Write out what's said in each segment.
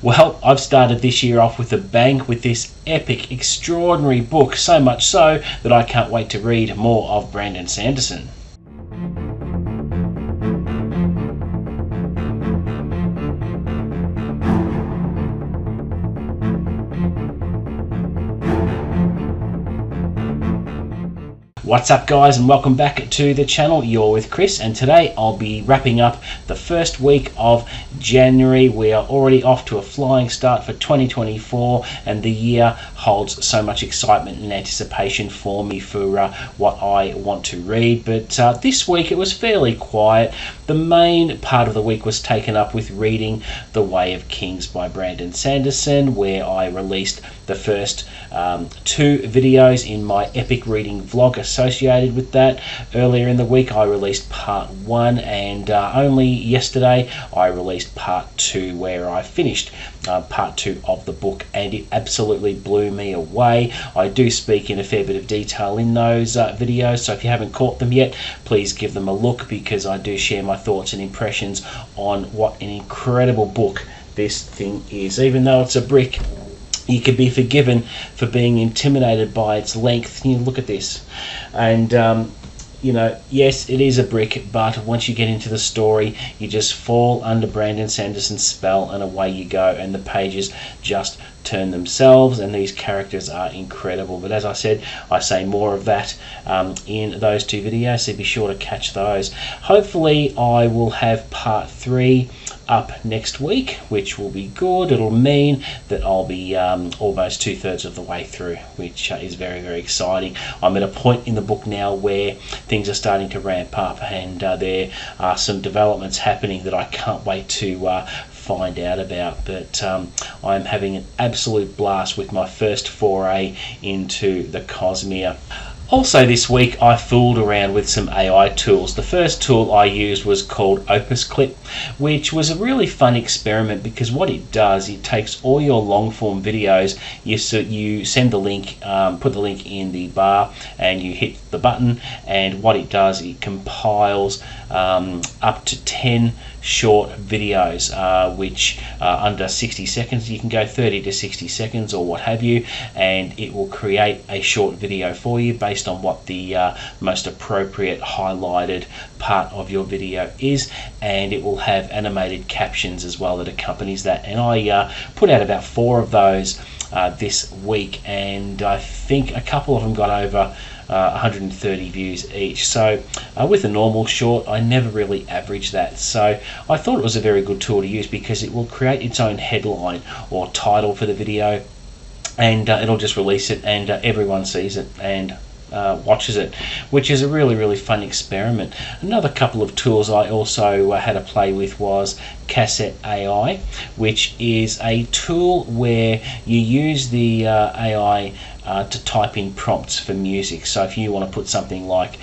Well, I've started this year off with a bang with this epic, extraordinary book, so much so that I can't wait to read more of Brandon Sanderson. What's up guys, and welcome back to the channel. You're with Chris, and today I'll be wrapping up the first week of January. We are already off to a flying start for 2024, and the year holds so much excitement and anticipation for me for what I want to read. But this week it was fairly quiet. The main part of the week was taken up with reading The Way of Kings by Brandon Sanderson, where I released the first two videos in my epic reading vlog associated with that. Earlier in the week I released part 1, and only yesterday I released part 2, where I finished part 2 of the book, and it absolutely blew me away. I do speak in a fair bit of detail in those videos, so if you haven't caught them yet, please give them a look, because I do share my thoughts and impressions on what an incredible book this thing is. Even though it's a brick, you can be forgiven for being intimidated by its length. You look at this, and you know, yes, it is a brick, but once you get into the story, you just fall under Brandon Sanderson's spell, and away you go, and the pages just turn themselves, and these characters are incredible. But as I said, I say more of that in those two videos, so be sure to catch those. Hopefully I will have part 3 up next week, which will be good. It'll mean that I'll be almost 2/3 of the way through, which is very, very exciting. I'm at a point in the book now where things are starting to ramp up, and there are some developments happening that I can't wait to find out about. But I'm having an absolute blast with my first foray into the Cosmere. Also this week I fooled around with some AI tools. The first tool I used was called Opus Clip, which was a really fun experiment, because what it does, it takes all your long form videos, you send the link, put the link in the bar, and you hit the button, and what it does, it compiles up to 10 short videos, which under 60 seconds. You can go 30 to 60 seconds or what have you, and it will create a short video for you based on what the most appropriate highlighted part of your video is, and it will have animated captions as well that accompanies that. And I put out about 4 of those this week, and I think a couple of them got over 130 views each. So with a normal short, I never really average that, so I thought it was a very good tool to use, because it will create its own headline or title for the video, and it'll just release it, and everyone sees it and watches it, which is a really, really fun experiment. Another couple of tools I also had a play with was Cassette AI, which is a tool where you use the AI to type in prompts for music. So if you want to put something like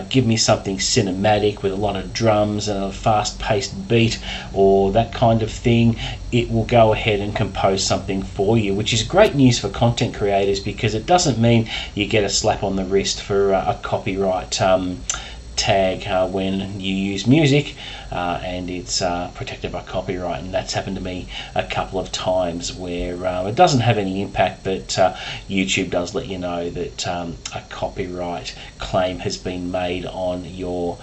give me something cinematic with a lot of drums and a fast-paced beat, or that kind of thing, it will go ahead and compose something for you, which is great news for content creators, because it doesn't mean you get a slap on the wrist for a copyright tag when you use music, and it's protected by copyright. And that's happened to me a couple of times, where it doesn't have any impact, but YouTube does let you know that a copyright claim has been made on your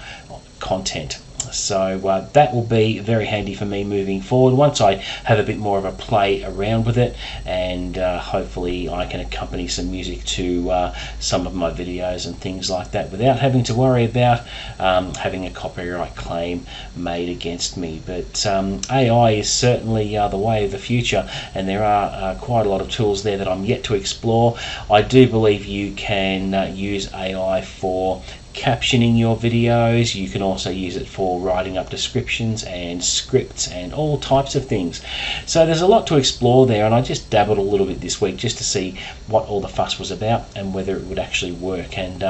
content. So that will be very handy for me moving forward, once I have a bit more of a play around with it, and hopefully I can accompany some music to some of my videos and things like that, without having to worry about having a copyright claim made against me. But AI is certainly the way of the future, and there are quite a lot of tools there that I'm yet to explore. I do believe you can use AI for captioning your videos. You can also use it for writing up descriptions and scripts and all types of things. So there's a lot to explore there, and I just dabbled a little bit this week just to see what all the fuss was about and whether it would actually work. And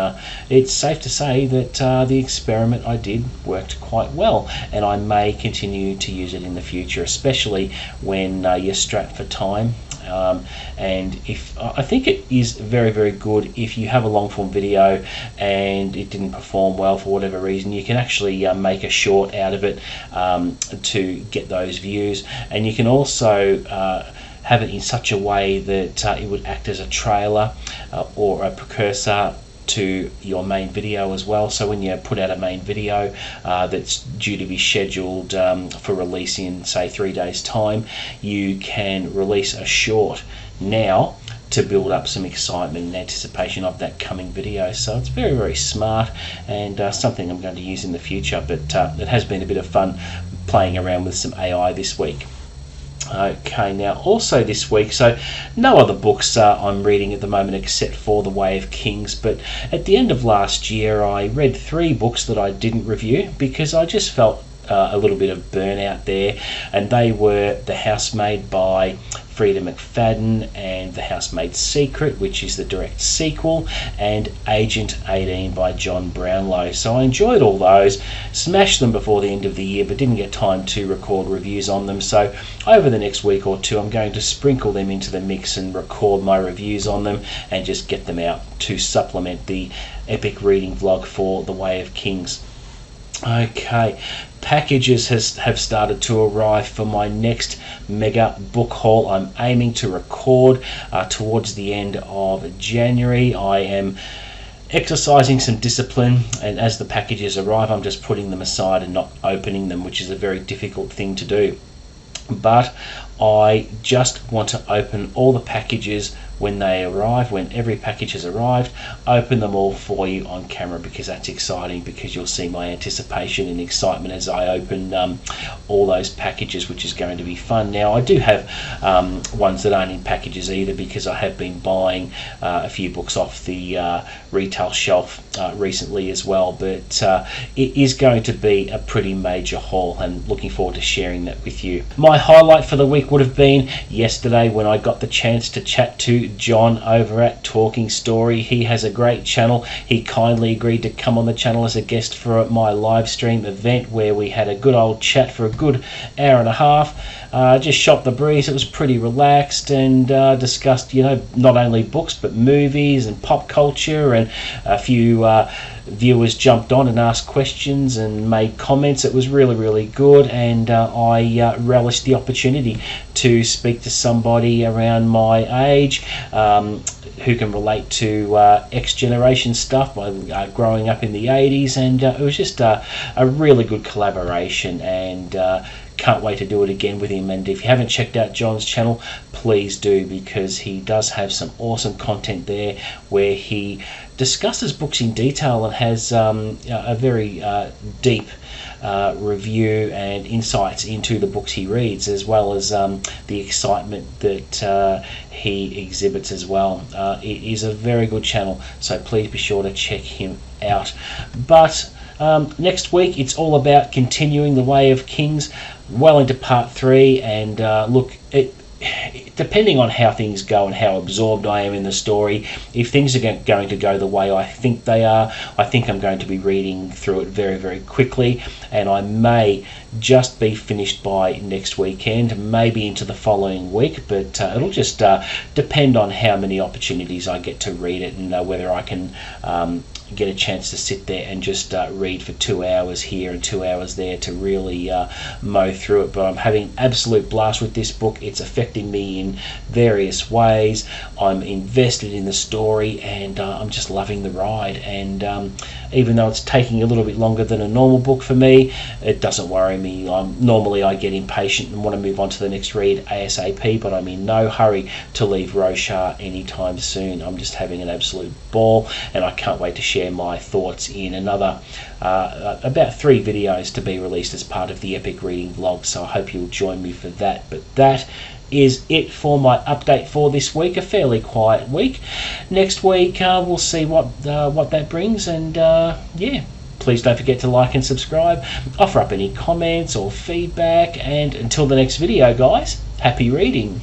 it's safe to say that the experiment I did worked quite well, and I may continue to use it in the future, especially when you're strapped for time And if I think it is very, very good if you have a long form video and it didn't perform well for whatever reason, you can actually make a short out of it to get those views. And you can also have it in such a way that it would act as a trailer or a precursor to your main video as well. So when you put out a main video that's due to be scheduled for release in, say, 3 days time, you can release a short now to build up some excitement and anticipation of that coming video. So it's very, very smart, and something I'm going to use in the future, but it has been a bit of fun playing around with some AI this week. Okay, now also this week, so no other books I'm reading at the moment except for The Way of Kings, but at the end of last year I read 3 books that I didn't review because I just felt a little bit of burnout there, and they were The Housemaid by Frida McFadden and The Housemaid's Secret, which is the direct sequel, and Agent 18 by John Brownlow. So I enjoyed all those, smashed them before the end of the year, but didn't get time to record reviews on them. So over the next week or two, I'm going to sprinkle them into the mix and record my reviews on them and just get them out to supplement the epic reading vlog for The Way of Kings. Okay, packages have started to arrive for my next mega book haul. I'm aiming to record towards the end of January. I am exercising some discipline, and as the packages arrive, I'm just putting them aside and not opening them, which is a very difficult thing to do. But I just want to open all the packages when they arrive, when every package has arrived, open them all for you on camera, because that's exciting, because you'll see my anticipation and excitement as I open all those packages, which is going to be fun. Now I do have ones that aren't in packages either, because I have been buying a few books off the retail shelf recently as well, but it is going to be a pretty major haul, and looking forward to sharing that with you. My highlight for the week would have been yesterday when I got the chance to chat to John over at Talking Story. He has a great channel. He kindly agreed to come on the channel as a guest for my live stream event, where we had a good old chat for a good hour and a half. Just shot the breeze. It was pretty relaxed, and discussed, not only books but movies and pop culture, and a few viewers jumped on and asked questions and made comments. It was really, really good, and I relished the opportunity to speak to somebody around my age who can relate to X generation stuff by growing up in the 80s, and it was just a really good collaboration, and can't wait to do it again with him. And if you haven't checked out John's channel, please do, because he does have some awesome content there where he discusses books in detail and has a very deep review and insights into the books he reads, as well as the excitement that he exhibits as well. It is a very good channel, so please be sure to check him out. But next week it's all about continuing The Way of Kings well into part 3, and look, depending on how things go and how absorbed I am in the story, if things are going to go the way I think they are, I think I'm going to be reading through it very, very quickly, and I may just be finished by next weekend, maybe into the following week, but it'll just depend on how many opportunities I get to read it, and whether I can get a chance to sit there and just read for 2 hours here and 2 hours there to really mow through it. But I'm having absolute blast with this book. It's affecting me in various ways. I'm invested in the story, and I'm just loving the ride. And even though it's taking a little bit longer than a normal book for me, it doesn't worry me. Normally I get impatient and want to move on to the next read ASAP, but I'm in no hurry to leave Roshar anytime soon. I'm just having an absolute ball, and I can't wait to share my thoughts in another about 3 videos to be released as part of the epic reading vlog, so I hope you'll join me for that. But that is it for my update for this week. A fairly quiet week. Next week we'll see what that brings, and yeah, please don't forget to like and subscribe, offer up any comments or feedback, and until the next video, guys, happy reading.